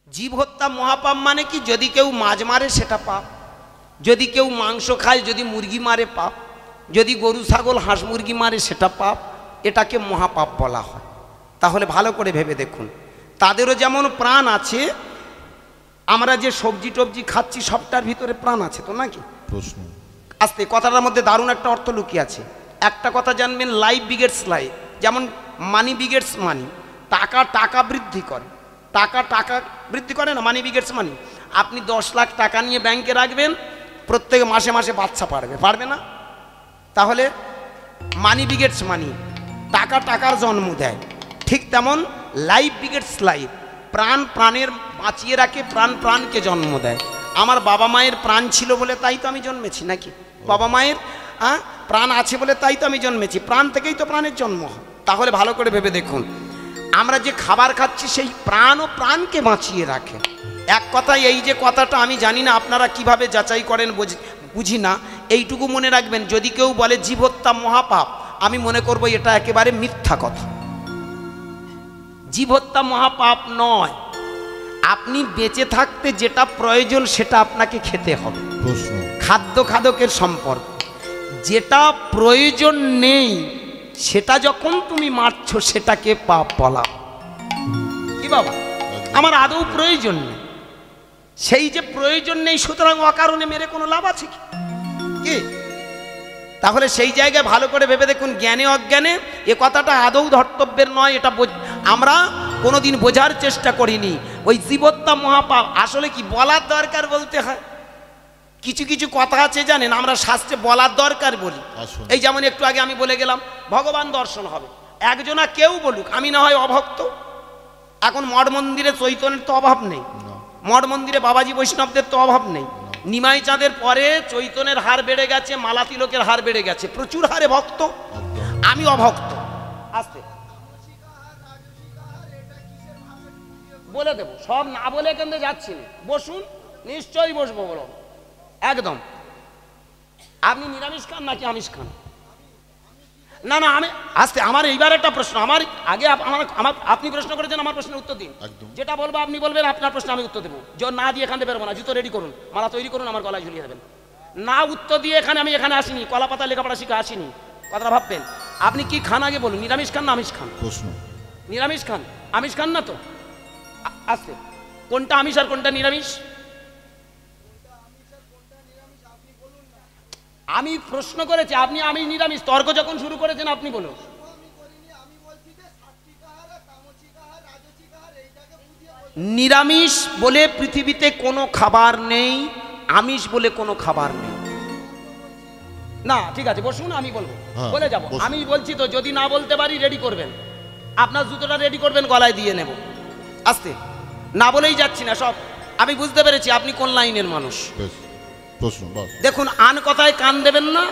জীব হত্যা মহাপাপ মানে কি? যদি কেউ মাছ মারে সেটা পাপ, যদি কেউ মাংস খায়, যদি মুরগি মারে পাপ, যদি গরু ছাগল হাঁস মুরগি মারে সেটা পাপ, এটাকে মহাপাপ বলা হয়। তাহলে ভালো করে ভেবে দেখুন, তাদেরও যেমন প্রাণ আছে, আমরা যে সবজি টবজি খাচ্ছি সবটার ভিতরে প্রাণ আছে তো নাকি? প্রশ্ন আস্তে, কথাটার মধ্যে দারুণ একটা অর্থ লুকিয়ে আছে। একটা কথা জানবেন, লাইফ বিগেটস লাইফ। যেমন মানি বিগেটস মানি, টাকা টাকা বৃদ্ধি করে, টাকা টাকা বৃদ্ধি করে না, মানি বিগেটস মানি। আপনি 10 লাখ টাকা নিয়ে ব্যাংকে রাখবেন, প্রত্যেক মাসে মাসে বাচ্চা পারবে না? তাহলে মানি বিগেটস মানি, টাকা টাকার জন্ম দেয়। ঠিক তেমন লাইফ বিগেটস লাইফ, প্রাণ প্রাণের বাঁচিয়ে রাখে, প্রাণ প্রাণকে জন্ম দেয়। আমার বাবা মায়ের প্রাণ ছিল বলে তাই তো আমি জন্মেছি নাকি? বাবা মায়ের প্রাণ আছে বলে তাই তো আমি জন্মেছি, প্রাণ থেকেই তো প্রাণের জন্ম হয়। তাহলে ভালো করে ভেবে দেখুন, আমরা যে খাবার খাচ্ছি সেই প্রাণ ও প্রাণকে বাঁচিয়ে রাখে। এক কথায় এই যে কথাটা আমি জানি না আপনারা কিভাবে যাচাই করেন বুঝি না, এইটুকু মনে রাখবেন, যদি কেউ বলে জীব হত্যা মহাপাপ, আমি মনে করব এটা একেবারে মিথ্যা কথা। জীব হত্যা মহাপাপ নয়, আপনি বেঁচে থাকতে যেটা প্রয়োজন সেটা আপনাকে খেতে হবে। প্রশ্ন খাদ্য খাদকের সম্পর্ক, যেটা প্রয়োজন নেই সেটা যখন তুমি মারছ সেটাকে পাপ বলা। কি বাবা, আমার আদৌ প্রয়োজন নেই, সেই যে প্রয়োজন নেই সুতরাং অকারণে মেরে কোনো লাভ আছে কি? তাহলে সেই জায়গায় ভালো করে ভেবে দেখুন, জ্ঞানে অজ্ঞানে এ কথাটা আদৌ ধর্তব্যের নয়। এটা আমরা কোনোদিন বোঝার চেষ্টা করিনি। ওই জীবহত্যা মহাপাপ আসলে কি বলার দরকার বলতে হয়? কিছু কিছু কথা আছে জানেন, আমরা শাস্ত্রে বলার দরকার বলি। এই যেমন একটু আগে আমি বলে গেলাম ভগবান দর্শন হবে, একজনা কেউ বলুক, আমি না হয় অভক্ত। এখন মঠ মন্দিরে চৈতন্যের তো অভাব নেই, মঠ মন্দিরে বাবাজি বৈষ্ণবদের তো অভাব নেই। নিমাই চাঁদের পরে চৈতন্যের হার বেড়ে গেছে, মালা তিলকের হার বেড়ে গেছে, প্রচুর হারে ভক্ত। আমি অভক্ত। আস্তে বলে দেবো, সব না বলে এখান থেকে যাচ্ছি না। বসুন, নিশ্চয়ই বসবো, বলো একদম। আপনি নিরামিষ খান নাকি আমিষ খান? না না, আমি আস্তে, আমার এইবার একটা প্রশ্ন, আমার আগে আপনি প্রশ্ন করেছেন, আমার প্রশ্নের উত্তর দিন। যেটা বলবো আপনি বলবেন, আপনার প্রশ্ন আমি উত্তর দেবো। যে না দিয়ে এখান থেকে বেরোবো না, জুতো রেডি করুন, মালা তৈরি করুন, আমার গলায় ঝুলিয়ে দেবেন। না উত্তর দিয়ে আমি এখানে আসিনি, কলা পাতা লেখাপড়া শিখে আসিনি। কথাটা ভাববেন। আপনি কি খান আগে বলুন, নিরামিষ খান না আমিষ খান? প্রশ্ন নিরামিষ খান, আমিষ খান না তো? আস্তে, কোনটা আমিষ আর কোনটা নিরামিষ? আমি প্রশ্ন করেছি, আপনি আমি নিরামিষ, তর্ক যখন শুরু করেছেন আপনি বলুন। নিরামিষ বলে পৃথিবীতে কোনো খাবার নেই, আমিষ বলে কোনো খাবার নেই। না ঠিক আছে, বসুন, আমি বলবো, বলে যাব। আমি বলছি তো, যদি না বলতে পারি রেডি করবেন, আপনার জুতোটা রেডি করবেন, গলায় দিয়ে নেব। আস্তে, না বলেই যাচ্ছি না সব। আমি বুঝতে পেরেছি আপনি কোন লাইনের মানুষ। দেখুন, আন কথায় কান দেবেন না,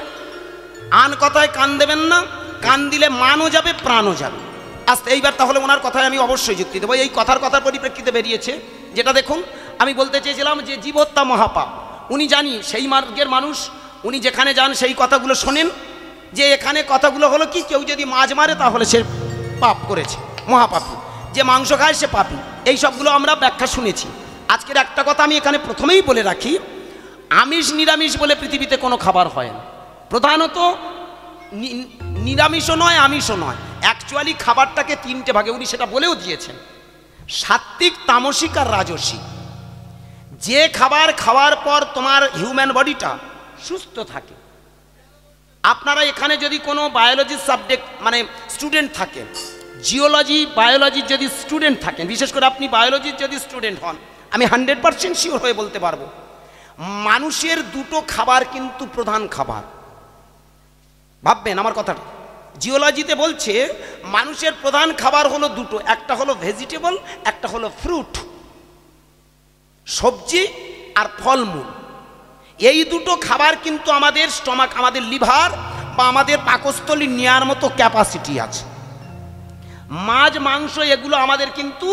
আন কথায় কান দেবেন না, কান দিলে মানও যাবে প্রাণও যাবে। আস্তে, এইবার তাহলে ওনার কথায় আমি অবশ্যই যুক্তি দেবো। এই কথার পরিপ্রেক্ষিতে বেরিয়েছে যেটা, দেখুন আমি বলতে চেয়েছিলাম যে জীব হত্যা মহাপাপ। উনি জানি সেই মার্গের মানুষ, উনি যেখানে যান সেই কথাগুলো শোনেন, যে এখানে কথাগুলো হলো কি, কেউ যদি মাছ মারে তাহলে সে পাপ করেছে, মহাপাপী। যে মাংস খায় সে পাপী, এই সবগুলো আমরা ব্যাখ্যা শুনেছি। আজকের একটা কথা আমি এখানে প্রথমেই বলে রাখি, আমিষ নিরামিষ বলে পৃথিবীতে কোনো খাবার হয় না। প্রধানত নিরামিষও নয় আমিষও নয়, অ্যাকচুয়ালি খাবারটাকে 3টে ভাগে, উনি সেটা বলেও দিয়েছেন, সাত্ত্বিক, তামসিক আর রাজসিক। যে খাবার খাওয়ার পর তোমার হিউম্যান বডিটা সুস্থ থাকে। আপনারা এখানে যদি কোনো বায়োলজির সাবজেক্ট মানে স্টুডেন্ট থাকেন, জিওলজি বায়োলজির যদি স্টুডেন্ট থাকেন, বিশেষ করে আপনি বায়োলজির যদি স্টুডেন্ট হন, আমি 100% শিওর হয়ে বলতে পারবো, মানুষের 2টো খাবার কিন্তু প্রধান খাবার। ভাববেন আমার কথাটা, জিওলজিতে বলছে মানুষের প্রধান খাবার হলো 2টো, একটা হলো ভেজিটেবল, একটা হলো ফ্রুট, সবজি আর ফলমূল। এই 2টো খাবার কিন্তু আমাদের স্টমাক, আমাদের লিভার বা আমাদের পাকস্থলী নেওয়ার মতো ক্যাপাসিটি আছে। মাছ মাংস এগুলো আমাদের কিন্তু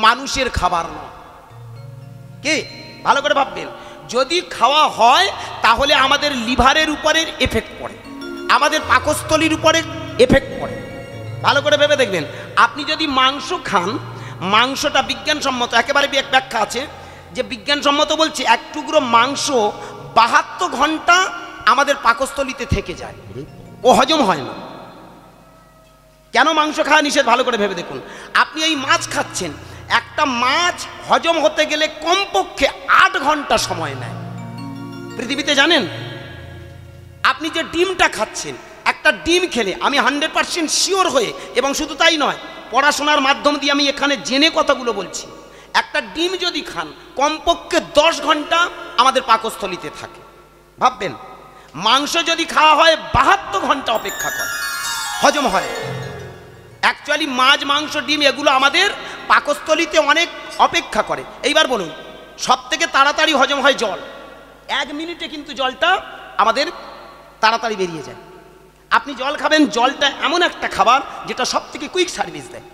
মানুষের খাবার নয়। কে ভালো করে ভাববেন, যদি খাওয়া হয় তাহলে আমাদের লিভারের উপরে এফেক্ট পড়ে, আমাদের পাকস্থলীর উপরে এফেক্ট পড়ে। ভালো করে ভেবে দেখবেন, আপনি যদি মাংস খান, মাংসটা বিজ্ঞানসম্মত, একেবারে ব্যাখ্যা আছে যে বিজ্ঞানসম্মত বলছে এক টুকরো মাংস 72 ঘন্টা আমাদের পাকস্থলীতে থেকে যায়, ও হজম হয় না। কেন মাংস খাওয়া নিষেধ ভালো করে ভেবে দেখুন। আপনি এই মাছ খাচ্ছেন, একটা মাছ হজম হতে গেলে কমপক্ষে 8 ঘন্টা সময় নেয় পৃথিবীতে, জানেন? আপনি যে ডিমটা খাচ্ছেন, একটা ডিম খেলে আমি 100% শিওর হয়ে, এবং শুধু তাই নয়, পড়াশোনার মাধ্যম দিয়ে আমি এখানে জেনে কথাগুলো বলছি, একটা ডিম যদি খান কমপক্ষে 10 ঘন্টা আমাদের পাকস্থলীতে থাকে। ভাববেন, মাংস যদি খাওয়া হয় 72 ঘন্টা অপেক্ষা করে হজম হয়। অ্যাকচুয়ালি মাছ, মাংস, ডিম এগুলো আমাদের পাকস্থলীতে অনেক অপেক্ষা করে। এইবার বলুন, সব থেকে তাড়াতাড়ি হজম হয় জল। 1 মিনিটে কিন্তু জলটা আমাদের তাড়াতাড়ি বেরিয়ে যায়। আপনি জল খাবেন, জলটা এমন একটা খাবার যেটা সব থেকে কুইক সার্ভিস দেয়,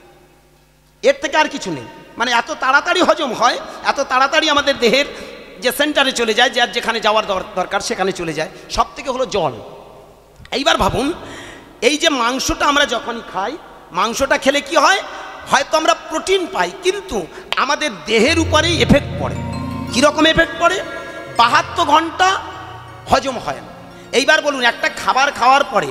এর থেকে আর কিছু নেই। মানে এত তাড়াতাড়ি হজম হয়, এত তাড়াতাড়ি আমাদের দেহের যে সেন্টারে চলে যায়, যার যেখানে যাওয়ার দরকার সেখানে চলে যায়, সব থেকে হলো জল। এইবার ভাবুন, এই যে মাংসটা আমরা যখনই খাই, মাংসটা খেলে কি হয়, হয়তো আমরা প্রোটিন পাই, কিন্তু আমাদের দেহের উপরেই এফেক্ট পড়ে। কীরকম এফেক্ট পড়ে? 72 ঘন্টা হজম হয় না। এইবার বলুন, একটা খাবার খাওয়ার পরে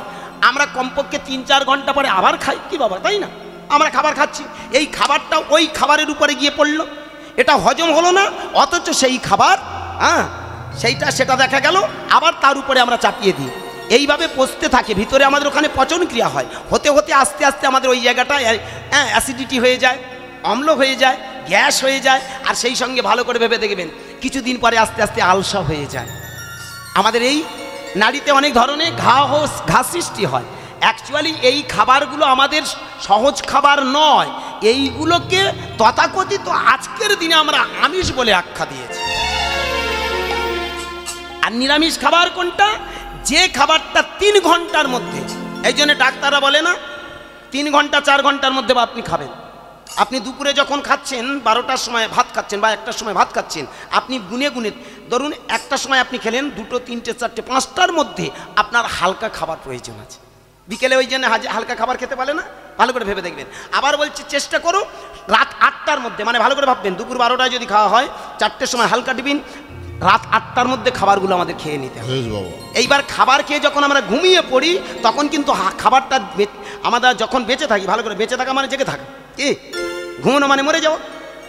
আমরা কমপক্ষে 3-4 ঘন্টা পরে আবার খাই, কি বাবা, তাই না? আমরা খাবার খাচ্ছি, এই খাবারটা ওই খাবারের উপরে গিয়ে পড়লো, এটা হজম হলো না, অথচ সেই খাবার সেটা দেখা গেল আবার তার উপরে আমরা চাপিয়ে দিই। এইভাবে পচতে থাকে, ভিতরে আমাদের ওখানে পচন ক্রিয়া হয়, হতে হতে আস্তে আস্তে আমাদের ওই জায়গাটা অ্যাসিডিটি হয়ে যায়, অম্ল হয়ে যায়, গ্যাস হয়ে যায়, আর সেই সঙ্গে ভালো করে ভেবে দেখবেন কিছুদিন পরে আস্তে আস্তে আলসা হয়ে যায়। আমাদের এই নাড়িতে অনেক ধরনের ঘা সৃষ্টি হয়। অ্যাকচুয়ালি এই খাবারগুলো আমাদের সহজ খাবার নয়, এইগুলোকে তথাকথিত আজকের দিনে আমরা আমিষ বলে আখ্যা দিয়েছি। আর নিরামিষ খাবার কোনটা? যে খাবারটা 3 ঘন্টার মধ্যে, এই জন্য ডাক্তাররা বলে না 3 ঘন্টা 4 ঘন্টার মধ্যে আপনি খাবেন। আপনি দুপুরে যখন খাচ্ছেন, 12টার সময় ভাত খাচ্ছেন বা 1টার সময় ভাত খাচ্ছেন, আপনি গুনে গুনে ধরুন 1টার সময় আপনি খেলেন, 2টো 3টে 4টে 5টার মধ্যে আপনার হালকা খাবার প্রয়োজন আছে। বিকেলে ওই জন্য হালকা খাবার খেতে পারে না, ভালো করে ভেবে দেখবেন। আবার বলছি, চেষ্টা করো রাত 8টার মধ্যে, মানে ভালো করে ভাববেন, দুপুর 12টায় যদি খাওয়া হয়, 4টের সময় হালকা টিফিন, রাত 8টার মধ্যে খাবারগুলো আমাদের খেয়ে নিতে হবে। এইবার খাবার খেয়ে যখন আমরা ঘুমিয়ে পড়ি, তখন কিন্তু খাবারটা আমাদের যখন বেঁচে থাকি, ভালো করে বেঁচে থাকা মানে জেগে থাকা, কি ঘুমানো মানে মরে যাও,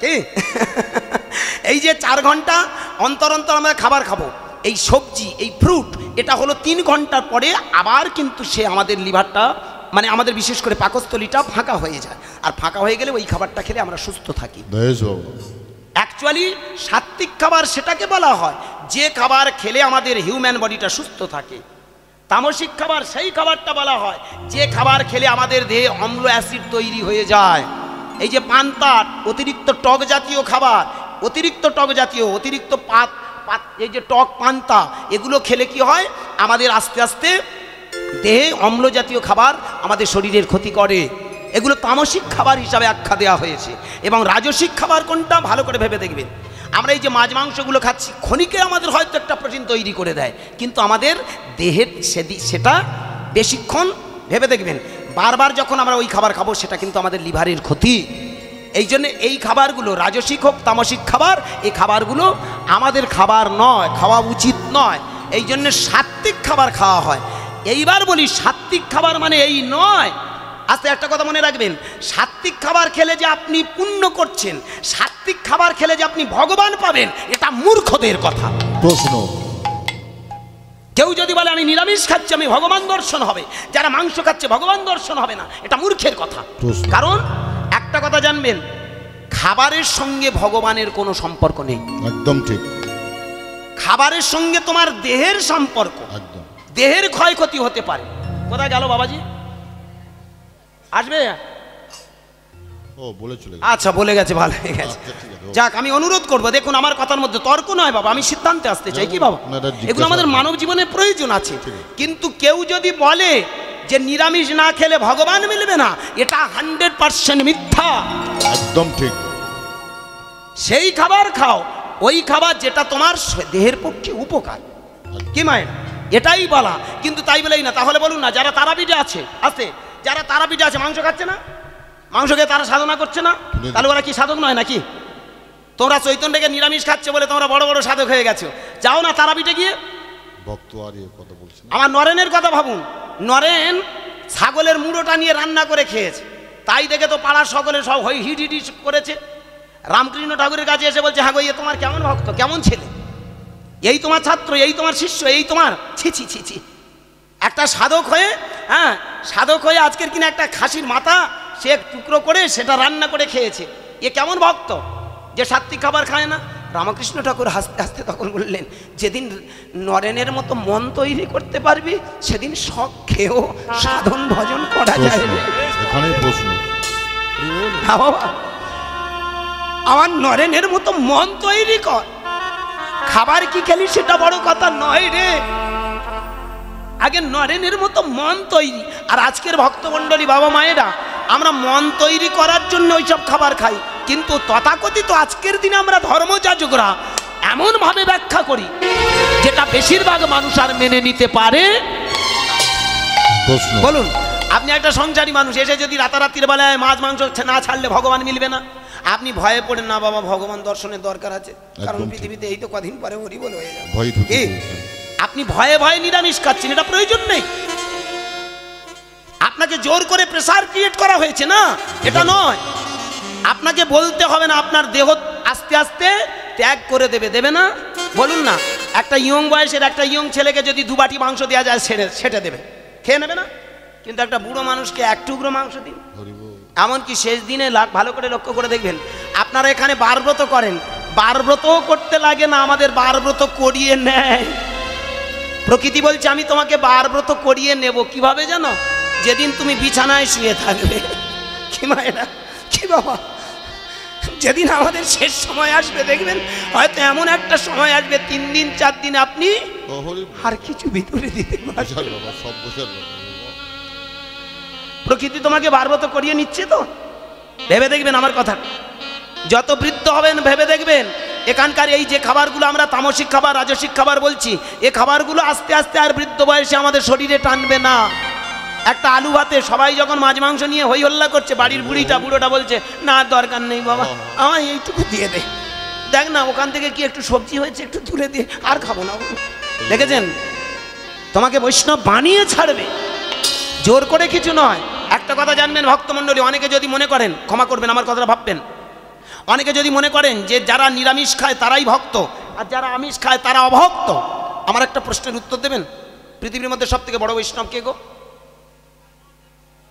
কি এই যে 4 ঘন্টা অন্তর অন্তর আমরা খাবার খাবো, এই সবজি, এই ফ্রুট, এটা হলো 3 ঘন্টার পরে আবার কিন্তু সে আমাদের লিভারটা, মানে আমাদের বিশেষ করে পাকস্থলীটা ফাঁকা হয়ে যায়। আর ফাঁকা হয়ে গেলে ওই খাবারটা খেলে আমরা সুস্থ থাকি। অ্যাকচুয়ালি সাত্বিক খাবার সেটাকে বলা হয় যে খাবার খেলে আমাদের হিউম্যান বডিটা সুস্থ থাকে। তামসিক খাবার সেই খাবারটা বলা হয় যে খাবার খেলে আমাদের দেহে অম্ল অ্যাসিড তৈরি হয়ে যায়। এই যে পান্তা, অতিরিক্ত টক জাতীয় খাবার, অতিরিক্ত টক জাতীয়, অতিরিক্ত এই যে টক পান্তা, এগুলো খেলে কি হয়, আমাদের আস্তে আস্তে দেহে অম্ল জাতীয় খাবার আমাদের শরীরের ক্ষতি করে। এগুলো তামসিক খাবার হিসাবে আখ্যা দেওয়া হয়েছে। এবং রাজসিক খাবার কোনটা, ভালো করে ভেবে দেখবেন। আমরা এই যে মাছ মাংসগুলো খাচ্ছি, ক্ষণিকে আমাদের হয়তো একটা প্রোটিন তৈরি করে দেয়, কিন্তু আমাদের দেহের সেটা বেশিক্ষণ, ভেবে দেখবেন, বারবার যখন আমরা ওই খাবার খাবো, সেটা কিন্তু আমাদের লিভারের ক্ষতি। এই জন্য এই খাবারগুলো, রাজসিক হোক তামসিক খাবার, এই খাবারগুলো আমাদের খাবার নয়, খাওয়া উচিত নয়। এই জন্য সাত্বিক খাবার খাওয়া হয়। এইবার বলি, সাত্বিক খাবার মানে এই নয়, আস্তে একটা কথা মনে রাখবেন, সাত্বিক খাবার খেলে যে আপনি পুণ্য করছেন, সাত্বিক খাবার খেলে যে আপনি ভগবান পাবেন, এটা মূর্খদের কথা। প্রশ্ন, কেউ যদি বলে আমি নিরামিষ খাচ্ছি, আমি ভগবান দর্শন হবে, যারা মাংস খাচ্ছে ভগবান দর্শন হবে না, এটা মূর্খের কথা। কারণ একটা কথা জানবেন, খাবারের সঙ্গে ভগবানের কোনো সম্পর্ক নেই। একদম ঠিক। খাবারের সঙ্গে তোমার দেহের সম্পর্ক, একদম। দেহের ক্ষয়ক্ষতি হতে পারে। কোথায় গেল বাবাজি? আসবে? ও বলে চলে গেছে। আচ্ছা, বলে গেছে, ভালো হয়ে গেছে। যাক, আমি অনুরোধ করবো, দেখুন আমার কথার মধ্যে তর্ক নয় বাবা, আমি সিদ্ধান্তে আসতে চাই। কি বাবা, এগুলো আমাদের মানব জীবনে প্রয়োজন আছে। কিন্তু কেউ যদি বলে যে নিরামিষ না খেলে ভগবান মিলবে না, এটা 100% মিথ্যা। একদম ঠিক। সেই খাবার খাও, ওই খাবার যেটা তোমার দেহের পক্ষে উপকার, কি মায়ের, এটাই বলা। কিন্তু তাই বলেই না, তাহলে বলুন না, যারা তারাপীঠে আছে, যারা তারাপীঠে আছে মাংস খাচ্ছে না, মাংসকে তারা সাধনা করছে না, তাহলে ওরা কি সাধক নয় নাকি? তোমরা চৈতন্যকে নিরামিষ খাচ্ছে বলে তোমরা বড় বড় সাধক হয়ে গেছো। যাও না তারাপীঠে গিয়ে। ভক্ত আর এ কথা বলছেন। আমার নরেনের কথা ভাবুন, নরেন ছাগলের মুড়োটা নিয়ে রান্না করে খেয়েছে, তাই দেখে তো পাড়ার সকলে সব হিট হিট করেছে। রামকৃষ্ণ ঠাকুরের কাছে এসে বলছে, হ্যাঁ গো, ইয়ে তোমার কেমন ভক্ত, কেমন ছেলে, এই তোমার ছাত্র, এই তোমার শিষ্য, এই তোমার ছি ছি ছি ছি। একটা সাধক হয়ে, হ্যাঁ সাধক হয়ে আজকের কিনা একটা খাসির মাথা সে টুকরো করে সেটা রান্না করে খেয়েছে, এ কেমন ভক্ত যে সাত্বিক খাবার খায় না? রামকৃষ্ণ ঠাকুর হাসতে হাসতে তখন বললেন, যেদিন নরেনের মতো মন তৈরি করতে পারবি সেদিন শখ খেয়েও সাধন ভজন করা যায়। এখানেই প্রশ্ন। না বাবা, আমার নরেনের মতো মন তৈরি কর, খাবার কি খেলি সেটা বড় কথা নয় রে, আগে নরেনের মতো মন তৈরি। আর আজকের ভক্তমণ্ডলী বাবা মায়েরা আমরা মন তৈরি করার জন্য ওইসব খাবার খাই, কিন্তু তথাকথিত আজকের দিনে আমরা ধর্মযাজকরা এমন ভাবে ব্যাখ্যা করি যেটা বেশিরভাগ মানুষ আর মেনে নিতে পারে। বলুন, আপনি একটা সংসারী মানুষ এসে যদি রাতারাতির বেলায় মাছ মাংস না ছাড়লে ভগবান মিলবে না, আপনি ভয়ে পড়েন না বাবা ভগবান দর্শনের দরকার আছে, কারণ পৃথিবীতে এই তো কদিন পরে হরিবোল হয়ে যাবে। আপনি ভয়ে ভয়ে নিরামিষ খাচ্ছেন, এটা প্রয়োজন নেই। আপনাকে জোর করে প্রেসার ক্রিয়েট করা হয়েছে না, এটা নয়। আপনাকে বলতে হবে না, আপনার দেহ আস্তে আস্তে ত্যাগ করে দেবে, দেবে না? বলুন না, একটা ইয়ং বয়সের একটা ইয়ং ছেলেকে যদি 2 বাটি মাংস দেওয়া যায় সেটা দেবে, খেয়ে নেবে না? কিন্তু একটা বুড়ো মানুষকে 1 টুকরো মাংস দিন, এমনকি শেষ দিনে ভালো করে লক্ষ্য করে দেখবেন, আপনারা এখানে বারব্রত করেন, বারব্রতও করতে লাগে না, আমাদের বারব্রত করিয়ে নেয়। প্রকৃতি বলছে আমি তোমাকে বারব্রত করিয়ে নেব, কিভাবে জানো? যেদিন তুমি বিছানায় শুয়ে থাকবে। কি মায়েরা, কি বাবা, যেদিন আমাদের শেষ সময় আসবে দেখবেন, হয়তো এমন একটা সময় আসবে 3 দিন 4 দিন আপনি আর কিছু ভিতরে দিতে পারবেন। প্রকৃতি তোমাকে বারব্রত করিয়ে নিচ্ছে তো, ভেবে দেখবেন আমার কথা। যত বৃদ্ধ হবেন ভেবে দেখবেন, এখানকার এই যে খাবারগুলো আমরা তামসিক খাবার রাজসিক খাবার বলছি, এই খাবারগুলো আস্তে আস্তে আর বৃদ্ধ বয়সে আমাদের শরীরে টানবে না। একটা আলু ভাতে সবাই যখন মাছ মাংস নিয়ে হই হল্লা করছে, বাড়ির বুড়োটা বলছে না দরকার নেই বাবা, আমায় এইটুকু দিয়ে দে, দেখ না ওখান থেকে কি একটু সবজি হয়েছে একটু তুলে দিয়ে, আর খাবো না। দেখেছেন, তোমাকে বৈষ্ণব বানিয়ে ছাড়বে, জোর করে কিছু নয়। একটা কথা জানবেন ভক্তমণ্ডলী, অনেকে যদি মনে করেন, ক্ষমা করবেন আমার কথাটা ভাববেন, অনেকে যদি মনে করেন যে যারা নিরামিষ খায় তারাই ভক্ত আর যারা আমিষ খায় তারা অভক্ত, আমার একটা প্রশ্নের উত্তর দেবেন, পৃথিবীর মধ্যে সব থেকে বড় বৈষ্ণব কে গো?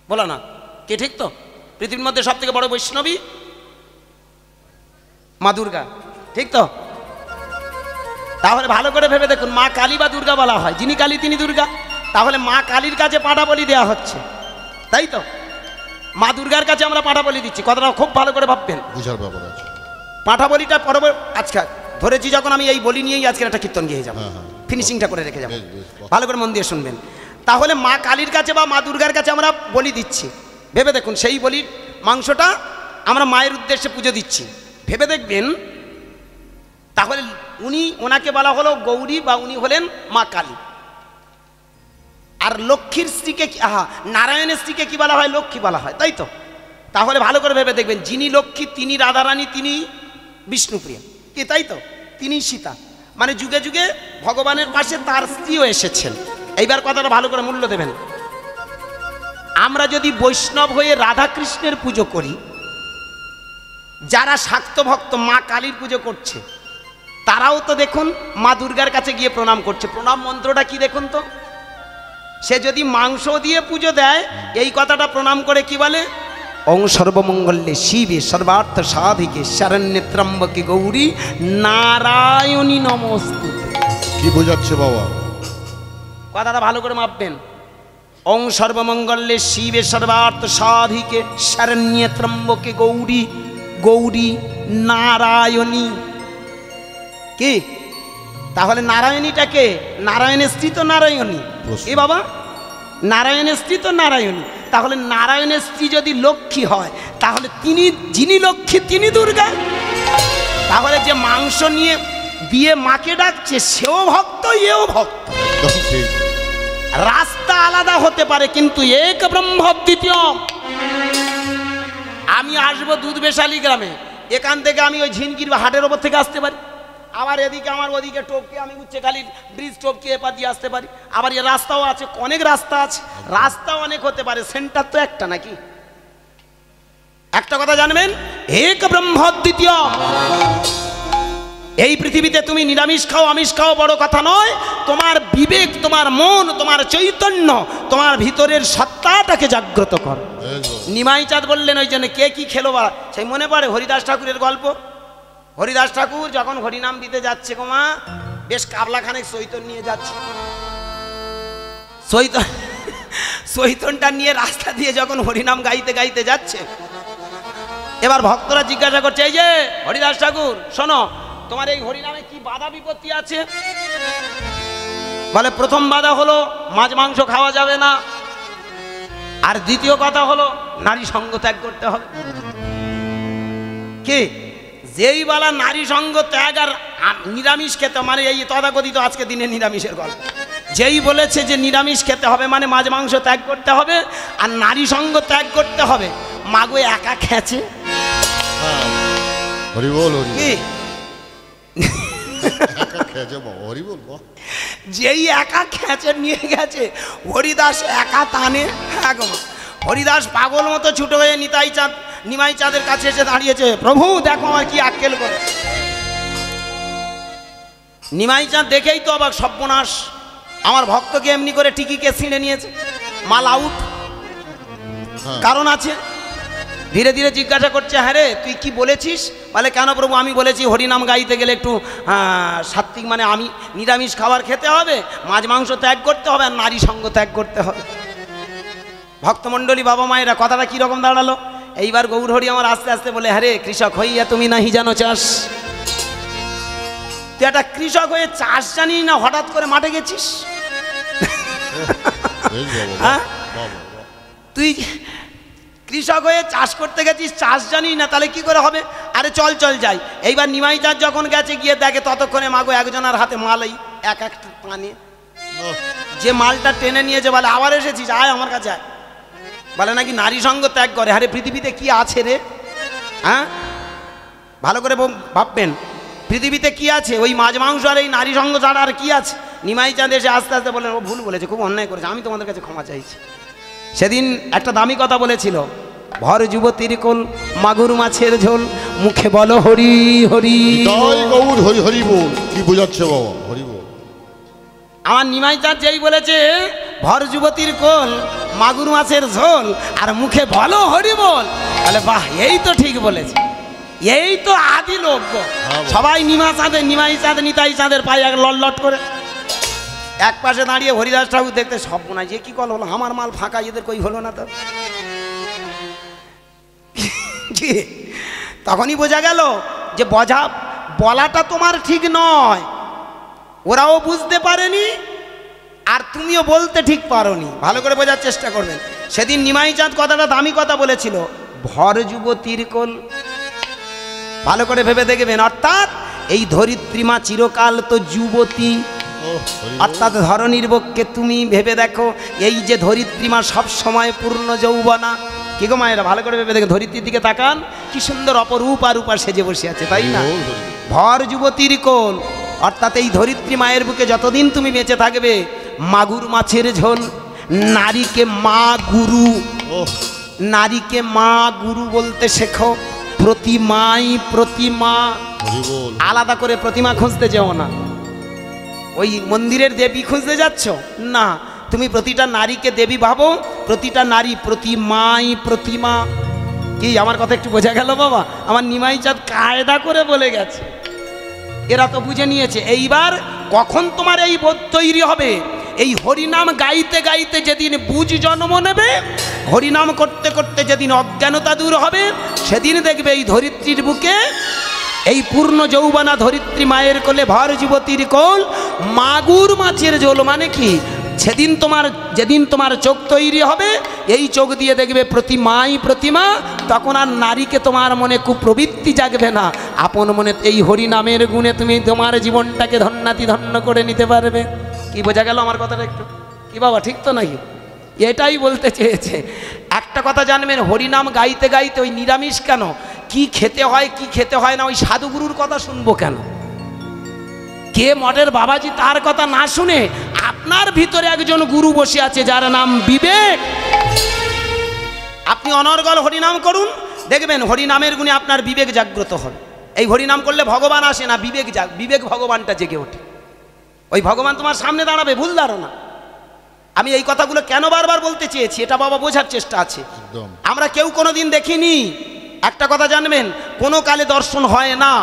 বলো না, কে? ঠিক তো, পৃথিবীর মধ্যে সব থেকে বড় বৈষ্ণবী মা দুর্গা, ঠিক তো? তাহলে ভালো করে ভেবে দেখুন, মা কালী বা দুর্গা বলা হয়, যিনি কালী তিনি দুর্গা, তাহলে মা কালীর কাছে পাঁঠা বলি দেওয়া হচ্ছে, তাই তো? মা দুর্গার কাছে আমরা পাঁঠা বলি দিচ্ছি, কথাটা খুব ভালো করে ভাববেন, বুঝার ব্যাপার আছে। পাঁঠা বলিটা আজকে ধরেছি যখন, আমি এই বলি নিয়েই আজকে একটা কীর্তন গিয়ে যাবো, ফিনিশিংটা করে রেখে যাবো, ভালো করে মন দিয়ে শুনবেন। তাহলে মা কালীর কাছে বা মা দুর্গার কাছে আমরা বলি দিচ্ছি, ভেবে দেখুন, সেই বলির মাংসটা আমরা মায়ের উদ্দেশ্যে পুজো দিচ্ছি, ভেবে দেখবেন। তাহলে ওনাকে বলা হলো গৌরী বা উনি হলেন মা কালী। আর লক্ষ্মীর স্ত্রীকে, নারায়ণের স্ত্রীকে কি বলা হয়? লক্ষ্মী বলা হয়, তাই তো? তাহলে ভালো করে ভেবে দেখবেন, যিনি লক্ষ্মী তিনি রাধারানী, তিনি বিষ্ণুপ্রিয়া, কি তাই তো? তিনি সীতা, মানে যুগে যুগে ভগবানের পাশে তার স্ত্রীও এসেছেন। এইবার কথাটা ভালো করে মূল্য দেবেন। আমরা যদি বৈষ্ণব হয়ে রাধা কৃষ্ণের পুজো করি, যারা শাক্ত ভক্ত মা কালীর পুজো করছে তারাও তো দেখুন মা দুর্গার কাছে গিয়ে প্রণাম করছে। প্রণাম মন্ত্রটা কি দেখুন তো, সে যদি মাংস দিয়ে পুজো দেয়, এই কথাটা প্রণাম করে কি বলে? ওং সর্বমঙ্গলে শিবে সর্বার্থ সাধিকে শরণ্যে ত্রম্বকে গৌরী নারায়ণী নমস্তুতে। কি বোঝাচ্ছে বাবা? কথাটা ভালো করে মাপবেন। ওং সর্বমঙ্গলে শিবে সর্বার্থ সাধিকে শরণ্যে ত্রম্বকে গৌরী গৌরী নারায়ণী। কি তাহলে নারায়ণীটাকে? নারায়ণের স্ত্রী তো নারায়ণী। এ বাবা, নারায়ণের স্ত্রী তো নারায়ণী। তাহলে নারায়ণের স্ত্রী যদি লক্ষ্মী হয়, তাহলে যিনি লক্ষ্মী তিনি দুর্গা। তাহলে যে মাংস নিয়ে দিয়ে মাকে ডাকছে সেও ভক্ত, এও ভক্ত। রাস্তা আলাদা হতে পারে, কিন্তু এক ব্রহ্ম দ্বিতীয়। আমি আসবো দুধবেশালী গ্রামে, এখান থেকে আমি ওই ঝিনকির হাটের ওপর থেকে আসতে পারি, আবার এদিকে আমার ওদিকে টপকে আমি উচ্চখালী ব্রিজ টপকে এপার দিয়ে আসতে পারি, আবার এ রাস্তাও আছে, অনেক রাস্তা আছে, রাস্তা অনেক হতে পারে, সেন্টার তো একটা নাকি। একটা কথা জানবেন, এক ব্রহ্ম দ্বিতীয়। এই পৃথিবীতে তুমি নিরামিষ খাও আমিষ খাও বড় কথা নয়, তোমার বিবেক, তোমার মন, তোমার চৈতন্য, তোমার ভিতরের সত্তাটাকে জাগ্রত কর। নিমাই চাঁদ বললেন ওই জন্য কে কি খেলো বা, সেই মনে পড়ে হরিদাস ঠাকুরের গল্প। হরিদাস ঠাকুর যখন হরিনাম দিতে যাচ্ছে গোমা, বেশ কাবলাখানেক চৈতন নিয়ে যাচ্ছে, চৈতনটা নিয়ে রাস্তা দিয়ে যখন হরিনাম গাইতে গাইতে যাচ্ছে, এবার ভক্তরা জিজ্ঞাসা করছে, এই যে হরিদাস ঠাকুর শোনো, তোমার এই হরিনামে কি বাধা বিপত্তি আছে? বলে প্রথম বাধা হলো মাছ মাংস খাওয়া যাবে না, আর দ্বিতীয় কথা হলো নারী সঙ্গ ত্যাগ করতে হবে। কি যেই বলা নারী সঙ্গ ত্যাগ আর নিরামিষ খেতে, মানে এই তথাকথিত আজকে দিনে নিরামিষের গল্প, যেই বলেছে যে নিরামিষ খেতে হবে মানে মাছ মাংস ত্যাগ করতে হবে আর নারী সঙ্গ ত্যাগ করতে হবে, মাগো একা খেছে কি যেই একা খেঁচে নিয়ে গেছে, হরিদাস একা টানে। হরিদাস পাগল মতো ছুটে হয়ে নিমাই চাঁদের কাছে এসে দাঁড়িয়েছে, প্রভু দেখো আমার কি আক্কেল করে। নিমাই চাঁদ দেখেই তো অবাক, সর্বনাশ, আমার ভক্তকে এমনি করে টিকিকে ছিঁড়ে নিয়েছে, মাল আউট। কারণ আছে, ধীরে ধীরে জিজ্ঞাসা করছে, হ্যাঁ রে তুই কি বলেছিস? বলে কেন প্রভু, আমি বলেছি হরিনাম গাইতে গেলে একটু সাত্বিক, মানে আমি নিরামিষ খাবার খেতে হবে, মাছ মাংস ত্যাগ করতে হবে আর নারী সঙ্গ ত্যাগ করতে হবে। ভক্তমণ্ডলী বাবা মায়েরা কথাটা কীরকম দাঁড়ালো? এইবার গৌর হরি আমার আস্তে আস্তে বলে, হ্যাঁ রে কৃষক হইয়া তুমি নাহি জানো চাষ, তুই একটা কৃষক হয়ে চাষ জানি না, হঠাৎ করে মাঠে গেছিস? হ্যাঁ, তুই কৃষক হয়ে চাষ করতে গেছিস, চাষ জানি না, তাহলে কি করে হবে? আরে চল চল যাই। এইবার নিমাই চাঁদ যখন গেছে, গিয়ে দেখে ততক্ষণে মাগো একজনের হাতে মাল, এই এক একটা পানি, যে মালটা টেনে নিয়েছে, বলে আবার এসেছিস, আয় আমার কাছে আয়। বলে নাকি নারী সঙ্গ ত্যাগ করে। আরে পৃথিবীতে কি আছে রে? হ্যাঁ, ভালো করে ভাববেন, পৃথিবীতে কি আছে? ওই মাছ মাংস আর এই নারী সঙ্গ ছাড়া আর কি আছে? নিমাই চাঁদ এসে আস্তে আস্তে বলেন, ও ভুল বলেছে, খুব অন্যায় করেছে, আমি তোমাদের কাছে ক্ষমা চাইছি। সেদিন একটা দামি কথা বলেছিল, ভর যুবতীর কোল মাগুর মাছের ঝোল, মুখে বলো হরি হরি হরি হরি বল। কি বোঝাচ্ছে বাবা? হরি বল। আমার নিমাই চাঁদ যেই বলেছে ভর যুবতীর কোল মাগুর মাছের ঝোল আর মুখে বলো হরি বল, তাহলে বাহ, এই তো ঠিক বলেছে, এই তো আদি লোক। সবাই নিমাই চাঁদ নিতাই চাঁদের পায়ে এক লট করে এক পাশে দাঁড়িয়ে হরিদাস ঠাকুর দেখতে, সব মনে হয় যে কি কল হলো, আমার মাল ফাঁকা, এদের কই হলো না তো। তখনই বোঝা গেল যে বলাটা তোমার ঠিক নয়, ওরাও বুঝতে পারেনি আর তুমিও বলতে ঠিক পারোনি। ভালো করে বোঝার চেষ্টা করবেন। সেদিন নিমাই চাঁদ কথাটা দামি কথা বলেছিল, ভর যুবতীর কোল। ভালো করে ভেবে দেখবেন, অর্থাৎ এই ধরিত্রীমা চিরকাল তো যুবতী, অর্থাৎ ধরণীর বক্ষে তুমি ভেবে দেখো, এই যে ধরিত্রীমা সব সময় পূর্ণ যৌবনা। কি গো মায়েরা, ভালো করে ভেবে দেখো, ধরিত্রীর দিকে তাকান, কি সুন্দর অপরূপ আর রূপা সেজে বসে আছে, তাই না? ভর যুবতীর কোল, অর্থাৎ এই ধরিত্রী মায়ের বুকে যতদিন তুমি বেঁচে থাকবে, মাগুর মাছের ঝোল। নারীকে মা গুরু, নারীকে মা গুরু বলতে শেখো। প্রতিমাই প্রতিমা, আলাদা করে প্রতিমা খুঁজতে যেও না, ওই মন্দিরের দেবী খুঁজতে যাচ্ছ না, তুমি প্রতিটা নারীকে দেবী ভাবো, প্রতিটা নারী প্রতিমাই প্রতিমা। কি আমার কথা একটু বোঝা গেল বাবা? আমার নিমাই চাঁদ কায়দা করে বলে গেছে, এরা তো বুঝে নিয়েছে। এইবার কখন তোমার এই বোধ তৈরি হবে? এই হরিনাম গাইতে গাইতে যেদিন বুঝ জন্ম নেবে, হরিনাম করতে করতে যেদিন অজ্ঞানতা দূর হবে, সেদিন দেখবে এই ধরিত্রীর বুকে এই পূর্ণ যৌবনা ধরিত্রী মায়ের কোলে ভর যুবতীর কোল মাগুর মাছের ঝোল। মানে কি? যেদিন তোমার চোখ তৈরি হবে, এই চোখ দিয়ে দেখবে প্রতিমাই প্রতিমা, তখন আর নারীকে তোমার মনে কুপ্রবৃত্তি জাগবে না, আপন মনে এই হরিনামের গুণে তুমি তোমার জীবনটাকে ধন্যাতি ধন্য করে নিতে পারবে। কি বোঝা গেল আমার কথাটা একটু? কি বাবা, ঠিক তো নাকি? এটাই বলতে চেয়েছে। একটা কথা জানবেন, হরিনাম গাইতে গাইতে ওই নিরামিষ কেন, কি খেতে হয় কি খেতে হয় না ওই সাধুগুরুর কথা শুনবো কেন? কে মঠের বাবাজি তার কথা না শুনে আপনার ভিতরে একজন গুরু বসে আছে যার নাম বিবেক। আপনি অনর্গল হরিনাম করুন, দেখবেন হরিনামের গুণে আপনার বিবেক জাগ্রত হবে। এই হরিনাম করলে ভগবান আসে না, বিবেক ভগবানটা জেগে ওঠে। ওই ভগবান তোমার সামনে দাঁড়াবে, ভুল ধারণা। আমি এই কথাগুলো কেন বারবার বলতে চেয়েছি, এটা বাবা বোঝার চেষ্টা আছে। আমরা কেউ কোনোদিন দেখিনি। একটা কথা জানবেন, কোনো কালে দর্শন হয় না।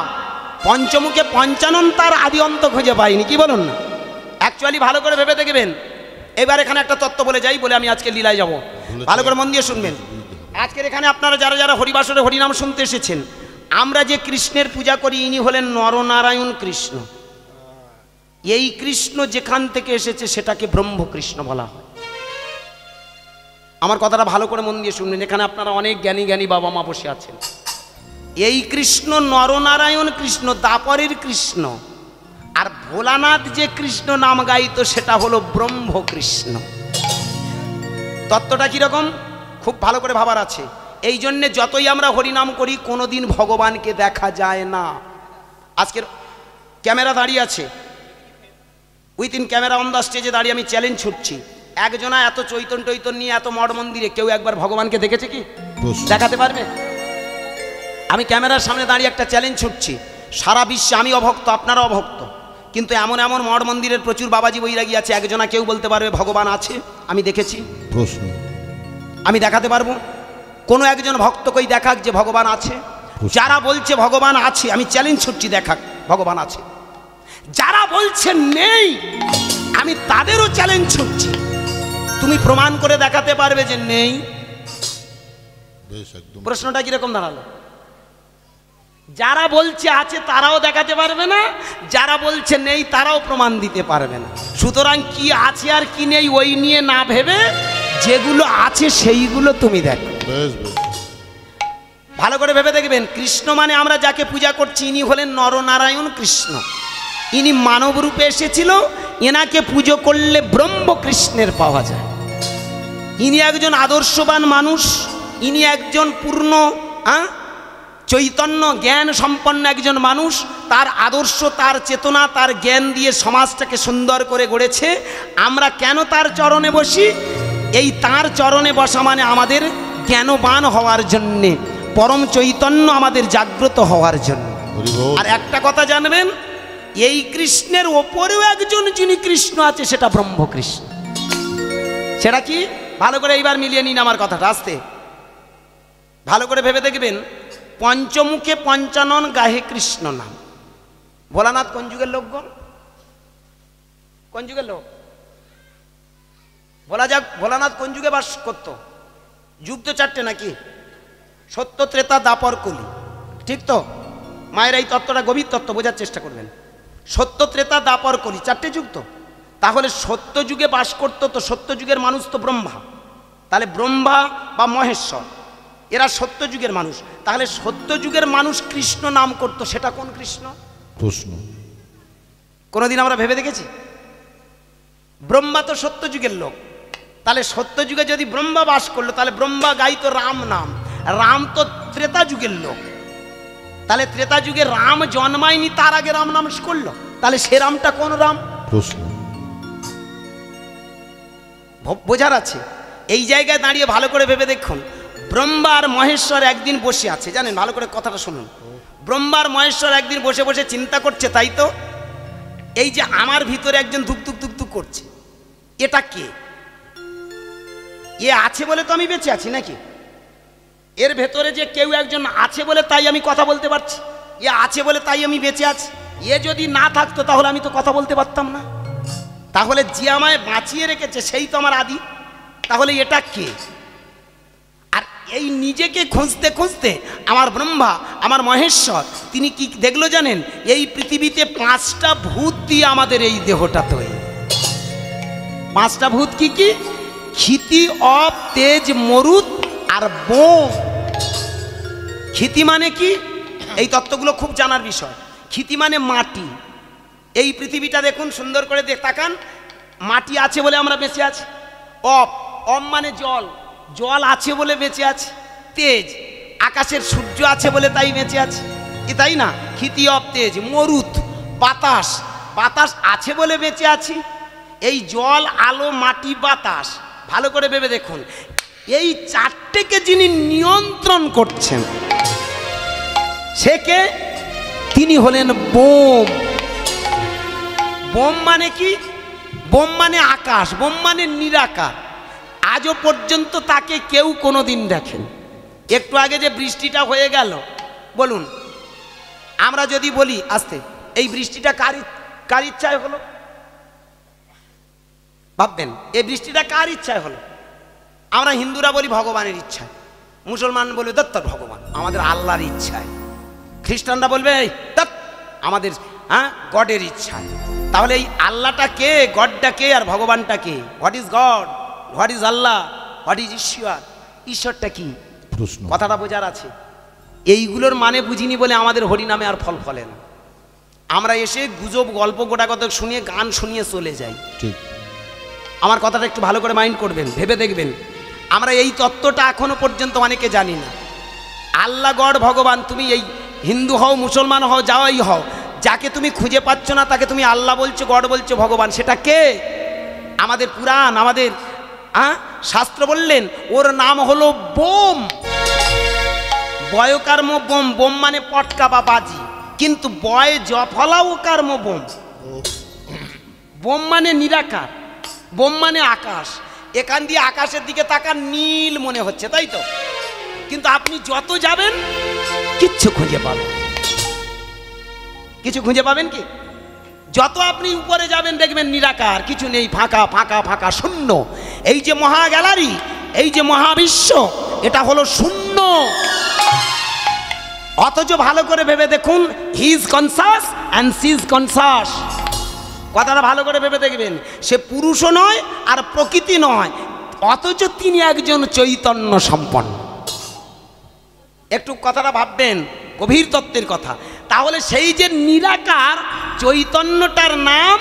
পঞ্চমুখে পঞ্চানন তার আদি অন্ত খুঁজে পাইনি, কি বলুন না? অ্যাকচুয়ালি ভালো করে ভেবে দেখবেন। এবার এখানে একটা তত্ত্ব বলে যাই, বলে আমি আজকে লীলায় যাব। ভালো করে মন দিয়ে শুনবেন। আজকের এখানে আপনারা যারা যারা হরিবাসরে হরিনাম শুনতে এসেছেন, আমরা যে কৃষ্ণের পূজা করি ইনি হলেন নরনারায়ণ কৃষ্ণ। এই কৃষ্ণ যেখান থেকে এসেছে সেটাকে ব্রহ্মকৃষ্ণ বলা হয়। আমার কথাটা ভালো করে মন দিয়ে শুনবেন। এখানে আপনারা অনেক জ্ঞানী জ্ঞানী বাবা মা বসে আছেন। এই কৃষ্ণ নরনারায়ণ কৃষ্ণ, দাপরের কৃষ্ণ। আর ভোলানাথ যে কৃষ্ণ নাম গাইতো সেটা হলো ব্রহ্মকৃষ্ণ। তত্ত্বটা কিরকম খুব ভালো করে ভাবার আছে। এই জন্যে যতই আমরা হরিনাম করি কোনোদিন ভগবানকে দেখা যায় না। আজকের ক্যামেরা দাঁড়িয়ে আছে, উইথিন ক্যামেরা অন দ্য স্টেজে দাঁড়িয়ে আমি চ্যালেঞ্জ ছুটছি, একজনা এত চৈতন্য নিয়ে এত মঠ মন্দিরে কেউ একবার ভগবানকে দেখেছে কি? দেখাতে পারবে? আমি ক্যামেরার সামনে দাঁড়িয়ে একটা চ্যালেঞ্জ ছুটছি, সারা বিশ্বে আমি অভক্ত আপনারা অভক্ত, কিন্তু এমন এমন মঠ মন্দিরের প্রচুর বাবাজি বৈরাগী আছে, একজনা কেউ বলতে পারবে ভগবান আছে আমি দেখেছি? প্রশ্ন আমি দেখাতে পারবো? কোনো একজন ভক্ত কই দেখাক যে ভগবান আছে। যারা বলছে ভগবান আছে আমি চ্যালেঞ্জ ছুটছি, দেখাক ভগবান আছে। যারা বলছে নেই আমি তাদেরও চ্যালেঞ্জ ছুটছি, তুমি প্রমাণ করে দেখাতে পারবে যে নেই? প্রশ্নটা কিরকম দাঁড়ালো? যারা বলছে আছে তারাও দেখাতে পারবে না, যারা বলছে নেই তারাও প্রমাণ দিতে পারবে না। সুতরাং কি আছে আর কি নেই ওই নিয়ে না ভেবে যেগুলো আছে সেইগুলো তুমি দেখো। ভালো করে ভেবে দেখবেন, কৃষ্ণ মানে আমরা যাকে পূজা করছি ইনি হলেন নরনারায়ণ কৃষ্ণ। ইনি মানব রূপে এসেছিল, এনাকে পুজো করলে ব্রহ্ম কৃষ্ণের পাওয়া যায়। ইনি একজন আদর্শবান মানুষ, ইনি একজন পূর্ণ চৈতন্য জ্ঞান সম্পন্ন একজন মানুষ। তার আদর্শ, তার চেতনা, তার জ্ঞান দিয়ে সমাজটাকে সুন্দর করে গড়েছে। আমরা কেন তার চরণে বসি? এই তার চরণে বসা মানে আমাদের জ্ঞানবান হওয়ার জন্যে, পরম চৈতন্য আমাদের জাগ্রত হওয়ার জন্য। আর একটা কথা জানবেন, এই কৃষ্ণের ওপরেও একজন যিনি কৃষ্ণ আছে সেটা ব্রহ্মকৃষ্ণ। সেটা কি? ভালো করে এইবার মিলিয়ে নিন আমার কথাটা আস্তে। ভালো করে ভেবে দেখবেন, পঞ্চমুখে পঞ্চানন গাহে কৃষ্ণ নাম। ভোলানাথ কোন যুগের লোক গো? কোন যুগের লোক? বলা যাক ভোলানাথ কোন যুগে বাস করতো? যুগ তো চারটে নাকি? সত্য, ত্রেতা, দাপর, কলি, ঠিক তো? মায়ের এই তত্ত্বটা গভীর তত্ত্ব, বোঝার চেষ্টা করবেন। সত্য, ত্রেতা, দাপর, কলি চারটে যুগ তো। তাহলে সত্য যুগে বাস করতো, তো সত্য যুগের মানুষ তো ব্রহ্মা। তাহলে ব্রহ্মা বা মহেশ্বর এরা সত্য যুগের মানুষ। তাহলে সত্য যুগের মানুষ কৃষ্ণ নাম করতো, সেটা কোন কৃষ্ণ? প্রশ্ন কোনোদিন আমরা ভেবে দেখেছি? ব্রহ্মা তো সত্য যুগের লোক, তাহলে সত্য যুগে যদি ব্রহ্মা বাস করলো তাহলে ব্রহ্মা গাইতো রাম নাম। রাম তো ত্রেতা যুগের লোক, তাহলে ত্রেতা যুগে রাম জন্মায়নি, তার আগে রাম নাম করলো, তাহলে সে রামটা কোন রাম? প্রশ্ন বোঝার আছে। এই জায়গায় দাঁড়িয়ে ভালো করে ভেবে দেখুন, ব্রহ্মা আর মহেশ্বর একদিন বসে আছে, জানেন? ভালো করে কথাটা শুনুন। ব্রহ্মা আর মহেশ্বর একদিন বসে বসে চিন্তা করছে, তাই তো? এই যে আমার ভিতরে একজন ধুক ধুক ধুক ধুক করছে, এটা কে? এ আছে বলে তো আমি বেঁচে আছি নাকি? এর ভেতরে যে কেউ একজন আছে বলে তাই আমি কথা বলতে পারছি, এ আছে বলে তাই আমি বেঁচে আছি। এ যদি না থাকতো তাহলে আমি তো কথা বলতে পারতাম না। তাহলে যে আমায় বাঁচিয়ে রেখেছে সেই তো আমার আদি। তাহলে এটা কে? আর এই নিজেকে খুঁজতে খুঁজতে আমার ব্রহ্মা, আমার মহেশ্বর, তিনি কি দেখলো জানেন? এই পৃথিবীতে 5টা ভূত দিয়ে আমাদের এই দেহটা তৈরি। 5টা ভূত কি কি? ক্ষিতি, অপ, তেজ, মরুত আর বোম। ক্ষিতি মানে কি? এই তত্ত্বগুলো খুব জানার বিষয়। ক্ষিতি মানে মাটি। এই পৃথিবীটা দেখুন সুন্দর করে তাকান, মাটি আছে বলে আমরা বেঁচে আছি। অপ, অম মানে জল, জল আছে বলে বেঁচে আছে, তেজ। আকাশের সূর্য আছে বলে তাই বেঁচে আছে, কি তাই না? ক্ষিতি অব তেজ। মরুত, বাতাস, বাতাস আছে বলে বেঁচে আছি। এই জল, আলো, মাটি, বাতাস, ভালো করে ভেবে দেখুন, এই চারটেকে যিনি নিয়ন্ত্রণ করছেন সে কে? তিনি হলেন বোম। বোম মানে কি? বোম মানে আকাশ, বোম মানে নিরাকার। আজও পর্যন্ত তাকে কেউ কোনোদিন দেখেন। একটু আগে যে বৃষ্টিটা হয়ে গেল, বলুন, আমরা যদি বলি আস্তে, এই বৃষ্টিটা কার ইচ্ছায় হলো? ভাববেন, এই বৃষ্টিটা কার ইচ্ছায় হলো? আমরা হিন্দুরা বলি ভগবানের ইচ্ছায়, মুসলমান বলবে দত্ত ভগবান, আমাদের আল্লাহর ইচ্ছায়। খ্রিস্টানরা বলবে আমাদের গডের ইচ্ছায়। তাহলে এই আল্লাহটা কে, গডটা কে, আর ভগবানটা কে? What is God, what is Allah, what is Ishwar? ঈশ্বরটা কি? কথাটা বোঝার আছে। এইগুলোর মানে বুঝিনি বলে আমাদের হরিনামে আর ফল ফলে না। আমরা এসে গুজব, গল্প, গোটা কথা শুনিয়ে, গান শুনিয়ে চলে যাই। আমার কথাটা একটু ভালো করে মাইন্ড করবেন, ভেবে দেখবেন। আমরা এই তত্ত্বটা এখনো পর্যন্ত অনেকে জানি না। আল্লাহ, গড, ভগবান, তুমি এই হিন্দু হও, মুসলমান হও, যাওয়াই হও, যাকে তুমি খুঁজে পাচ্ছ না তাকে তুমি আল্লাহ বলছো, গড বলছো, ভগবান, সেটা কে? আমাদের পুরাণ, আমাদের শাস্ত্র বললেন ওর নাম হলো বোম। বয়কর্ম বোম, বোম মানে পটকা বা বাজি, কিন্তু বয় জফলাও কর্ম বোম। বোম মানে নিরাকার, বোম মানে আকাশ। এখান দিয়ে আকাশের দিকে তাকান, নীল মনে হচ্ছে, তাই তো? কিন্তু আপনি যত যাবেন কিচ্ছু খুঁজে পাবেন, কিছু খুঁজে পাবেন কি? যত আপনি উপরে যাবেন দেখবেন নিরাকার, কিছু নেই, ফাঁকা ফাঁকা ফাঁকা, শূন্য। এই যে মহা গ্যালারি, এই যে মহাবিশ্ব, এটা হলো শূন্য। অথচ ভালো করে ভেবে দেখুন, he is conscious and she is conscious. কথাটা ভালো করে ভেবে দেখবেন, সে পুরুষও নয় আর প্রকৃতি নয়, অথচ তিনি একজন চৈতন্য সম্পন্ন। একটু কথাটা ভাববেন, গভীর তত্ত্বের কথা। তাহলে সেই যে নিরাকার চৈতন্যটার নাম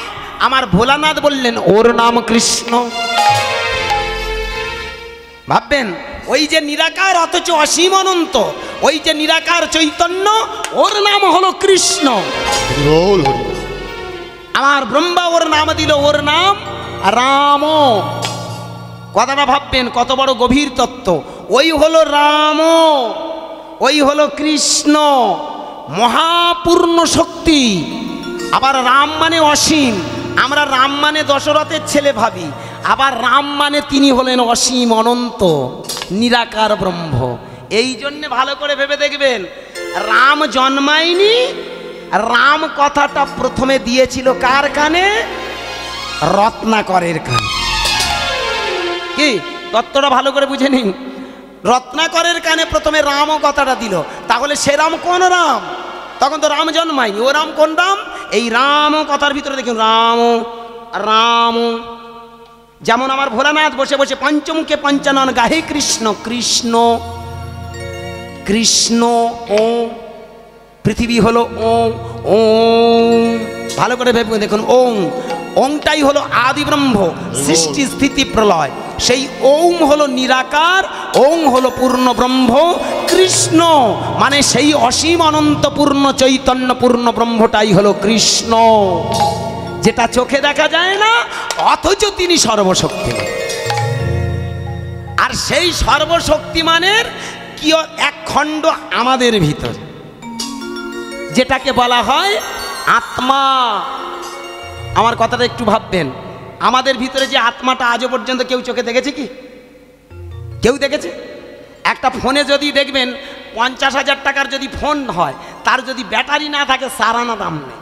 আমার ভোলানাথ বললেন ওর নাম কৃষ্ণ। ভাববেন, ওই যে নিরাকার অথচ অসীম অনন্ত, ওই যে নিরাকার চৈতন্য, ওর নাম হলো কৃষ্ণ। আমার ব্রহ্মা ওর নাম দিল, ওর নাম রাম। কথাটা ভাববেন, কত বড় গভীর তত্ত্ব। ওই হলো রাম, ওই হলো কৃষ্ণ, মহাপূর্ণ শক্তি। আবার রাম মানে অসীম, আমরা রাম মানে দশরথের ছেলে ভাবি, আবার রাম মানে তিনি হলেন অসীম অনন্ত নিরাকার ব্রহ্ম। এই জন্যে ভালো করে ভেবে দেখবেন, রাম জন্মায়নি, রাম কথাটা প্রথমে দিয়েছিল কার কানে? রত্নাকরের কানে। কি তত্ত্বটা ভালো করে বুঝে নিন, রত্নাকরের কানে প্রথমে রাম কথাটা দিল। তাহলে সে রাম কোন রাম? তখন তো রাম জন্মায়নি। ও রাম কোন রাম? এই রাম কথার ভিতরে দেখুন, রাম রাম। যেমন আমার ভোলানাথ বসে বসে পঞ্চমুখে পঞ্চানন গাহে কৃষ্ণ কৃষ্ণ কৃষ্ণ। ও পৃথিবী হলো ও, ও ভালো করে ভেবে দেখুন, ওং, ওংটাই হলো আদি ব্রহ্ম, সৃষ্টি স্থিতি প্রলয়। সেই ওম হলো নিরাকার, ওং হলো পূর্ণ ব্রহ্ম। কৃষ্ণ মানে সেই অসীম অনন্ত পূর্ণ চৈতন্য পূর্ণ ব্রহ্মটাই হলো কৃষ্ণ, যেটা চোখে দেখা যায় না, অথচ তিনি সর্বশক্তিমান। আর সেই সর্বশক্তিমানের কি এক খণ্ড আমাদের ভিতর, যেটাকে বলা হয় আত্মা। আমার কথাটা একটু ভাববেন, আমাদের ভিতরে যে আত্মাটা আজও পর্যন্ত কেউ চোখে দেখেছে কি? কেউ দেখেছে? একটা ফোনে যদি দেখবেন 50,000 টাকার যদি ফোন হয়, তার যদি ব্যাটারি না থাকে সারানা দাম নেই।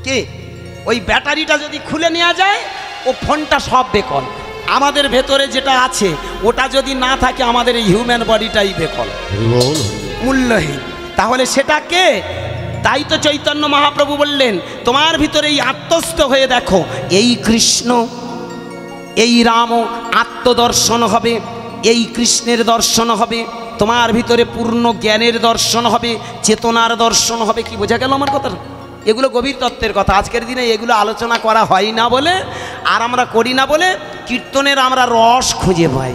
কি ওই ব্যাটারিটা যদি খুলে নেওয়া যায়, ও ফোনটা সব বেকল। আমাদের ভেতরে যেটা আছে ওটা যদি না থাকে, আমাদের এই হিউম্যান বডিটাই বেকল, মূল্যহীন। তাহলে সেটা কে? তাই তো চৈতন্য মহাপ্রভু বললেন, তোমার ভিতরে এই আত্মস্থ হয়ে দেখো, এই কৃষ্ণ, এই রাম, আত্মদর্শন হবে, এই কৃষ্ণের দর্শন হবে, তোমার ভিতরে পূর্ণ জ্ঞানের দর্শন হবে, চেতনার দর্শন হবে। কি বোঝা গেল আমার কথা? এগুলো গভীর তত্ত্বের কথা। আজকের দিনে এগুলো আলোচনা করা হয় না বলে, আর আমরা করি না বলে, কীর্তনের আমরা রস খুঁজে পাই।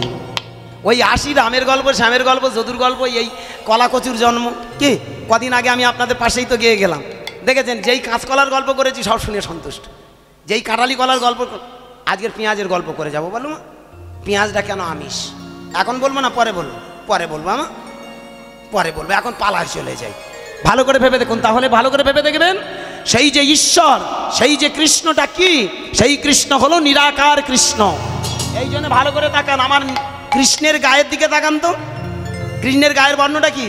ওই আসি রামের গল্প, শ্যামের গল্প, যদুর গল্প, এই কলা কচুর জন্ম। কি কদিন আগে আমি আপনাদের পাশেই তো গিয়ে গেলাম, দেখেছেন যেই কাঁচকলার গল্প করেছি সব শুনে সন্তুষ্ট, যেই কাঁঠালি কলার গল্প, আজকের পেঁয়াজের গল্প করে যাবো। বলো মা পেঁয়াজটা কেন আমিষ? এখন বলবো না পরে বলবো? পরে বলবো আমা, পরে বলবো, এখন পালায় চলে যাই। ভালো করে ভেবে দেখুন, তাহলে ভালো করে ভেবে দেখবেন সেই যে ঈশ্বর, সেই যে কৃষ্ণটা কি, সেই কৃষ্ণ হলো নিরাকার কৃষ্ণ। এই জন্য ভালো করে তাকান, আমার কৃষ্ণের গায়ের দিকে তাকান তো। কৃষ্ণের গায়ের বর্ণটা কি?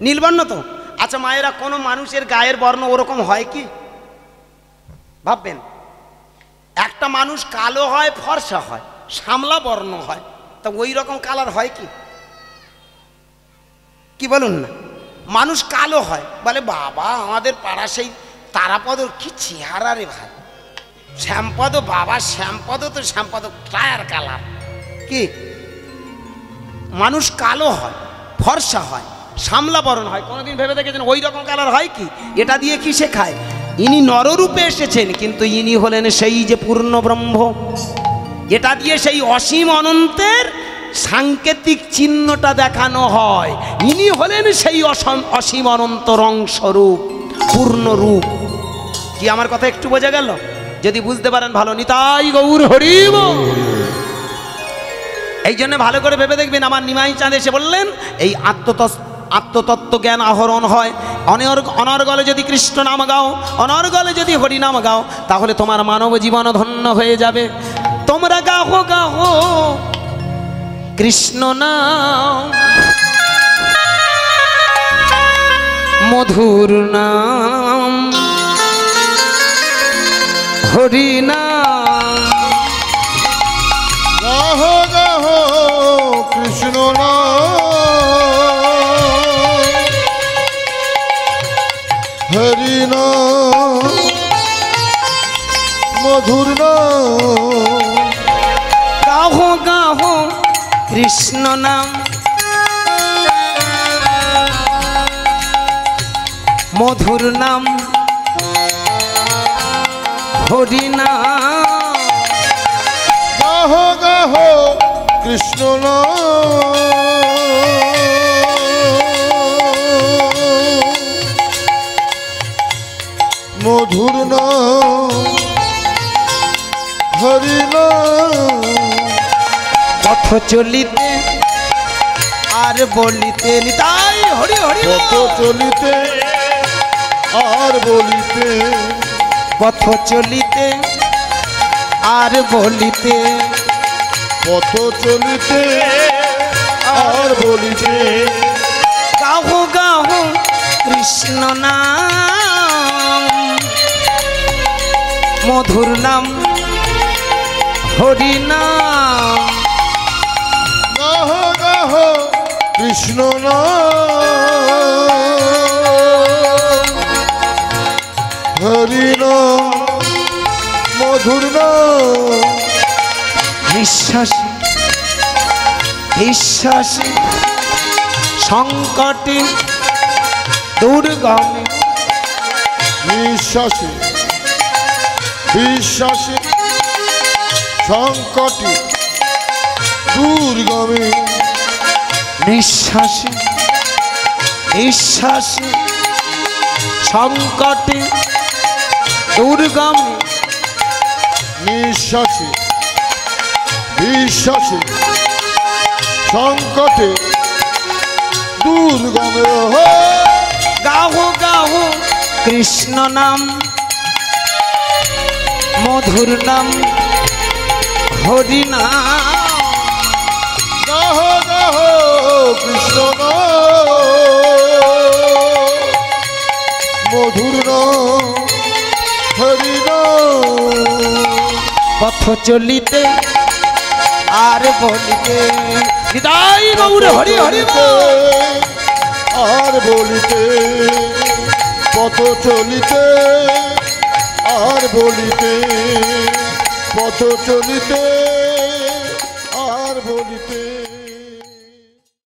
নীলবর্ণ তো। আচ্ছা মায়েরা, কোনো মানুষের গায়ের বর্ণ ওরকম হয় কি? ভাববেন, একটা মানুষ কালো হয়, ফর্সা হয়, শ্যামলা বর্ণ হয়, তা ওই রকম কালার হয় কি? কি বলুন না? মানুষ কালো হয়, বলে বাবা আমাদের পাড়া সেই তারাপদর কি চেহারা রে ভাই, শ্যামপদ বাবা, শ্যামপদ তো শ্যামপদ টায়ার কালার। কি মানুষ কালো হয়, ফর্সা হয়, শ্যামলা বরণ হয়, কোনোদিন ভেবে দেখেছেন ওই রকম কালার হয় কি? এটা দিয়ে কি শেখায়? ইনি নররূপে এসেছেন, কিন্তু ইনি হলেন সেই যে পূর্ণ ব্রহ্ম। এটা দিয়ে সেই অসীম অনন্তের সাংকেতিক চিহ্নটা দেখানো হয়। ইনি হলেন সেই অসীম অনন্ত রং স্বরূপ, পূর্ণ রূপ। কি আমার কথা একটু বোঝা গেল? যদি বুঝতে পারেন ভালো, নিতাই গৌর হরি বল। এই জন্য ভালো করে ভেবে দেখবেন, আমার নিমাই চাঁদ এসে বললেন এই আত্মতত্ত্ব জ্ঞান আহরণ হয় অনর্গলে যদি কৃষ্ণ নাম গাও, অনর্গলে যদি হরি নাম গাও, তাহলে তোমার মানব জীবন ধন্য হয়ে যাবে। তোমরা গাহো গাহো কৃষ্ণ নাম, মধুর নাম, হরি নাম। গাহো গাহো কৃষ্ণ নাম, হরি নাম, মধুর নাম। গাহো গাহো কৃষ্ণ নাম, মধুর নাম, হরি নাম। গাহো গাহো কৃষ্ণ নাম, মধুর নাম, হরি নাম। পথ চলিতে আর বলিতে, নিতাই হরি হরি। পথ চলিতে আর বলিতে, পথ চলিতে আর বলিতে, পথ চলিতে আর বলিতে। গাহো গাহো কৃষ্ণ নাম, মধুর নাম, হরি নাম। গাহো গাহো কৃষ্ণ নাম, হরি নাম, মধুর নাম। নিঃশ্বাসে বিশ্বাসে সংকটে দুর্গমে, নিঃশ্বাসে বিশ্বাসে সংকটে দুর্গমে, নিঃশ্বাসে নিঃশ্বাসে সংকটে দুর্গমে, নিঃশ্বাসে বিশ্বাসে সংকটে দুর্গমে। গাহো গাহো কৃষ্ণ নাম, মধুর নাম, হরি নাম। গাহো গাহো কৃষ্ণ নাম, মধুর নাম, হরি নাম। পথ চলিতে আর বলিতে, নিতাই গৌর হরি হরি বল। আর বলিতে, পথ চলিতে আর বলিতে, পথ চলিতে আর বলিতে।